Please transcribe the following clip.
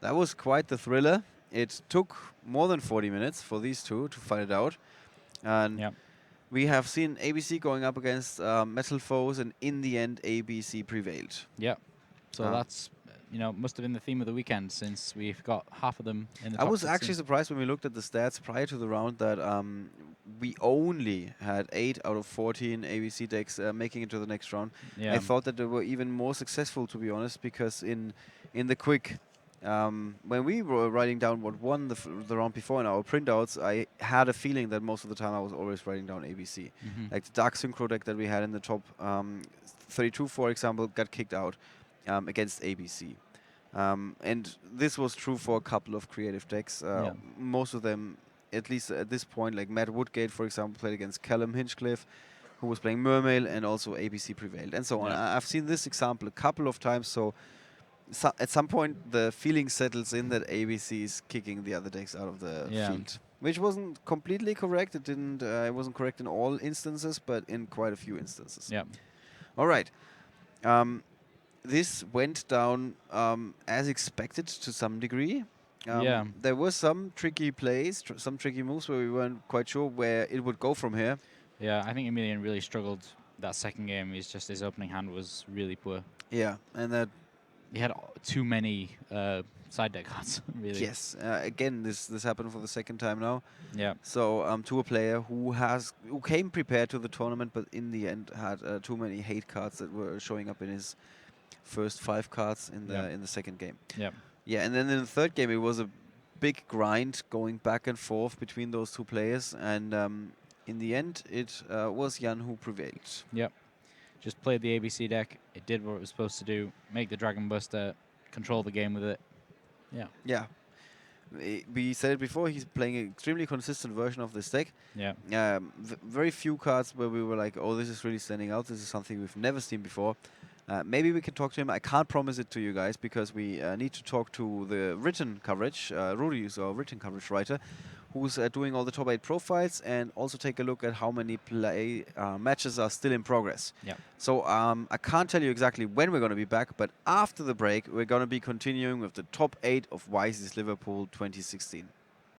That was quite the thriller. It took more than 40 minutes for these two to fight it out. And Yeah. we have seen ABC going up against metal foes, and in the end, ABC prevailed. Yeah. So Um, that's, must have been the theme of the weekend since we've got half of them in the I top was 16. actually surprised when we looked at the stats prior to the round that we only had 8 out of 14 ABC decks making it to the next round. Yeah. I thought that they were even more successful, to be honest, because in the quick, when we were writing down what won the round before in our printouts, I had a feeling that most of the time I was always writing down ABC. Mhm. Like the Dark Synchro deck that we had in the top 32, for example, got kicked out against ABC. And this was true for a couple of creative decks. Yeah. Most of them, at least at this point, like Matt Woodgate, for example, played against Callum Hinchcliffe, who was playing Mermail, and also ABC prevailed, and so on. Yeah. I've seen this example a couple of times, so at some point the feeling settles in that ABC is kicking the other decks out of the Yeah. field, which wasn't completely correct. It didn't. It wasn't correct in all instances, but in quite a few instances. Yeah. All right. This went down as expected to some degree. Yeah. There were some tricky plays, some tricky moves where we weren't quite sure where it would go from here. Yeah. I think Emilian really struggled that second game. His opening hand was really poor. Yeah, and that He had too many side deck cards, really. yes, again this happened for the second time now. Yeah. So to a player who came prepared to the tournament, but in the end had too many hate cards that were showing up in his first 5 cards in the second game. Yeah. Yeah, and then in the third game, it was a big grind going back and forth between those two players, and in the end, it was Jan who prevailed. Yep. Just played the ABC deck. It did what it was supposed to do. Make the Dragon Buster, control the game with it. Yeah. Yeah. We said it before, he's playing an extremely consistent version of this deck. Yeah. Very few cards where we were like, oh, this is really standing out. This is something we've never seen before. Maybe we can talk to him. I can't promise it to you guys because we need to talk to the written coverage. Rudy is our written coverage writer, who's doing all the top 8 profiles, and also take a look at how many matches are still in progress. Yeah. So I can't tell you exactly when we're going to be back, but after the break, we're going to be continuing with the top 8 of YCS Liverpool 2016.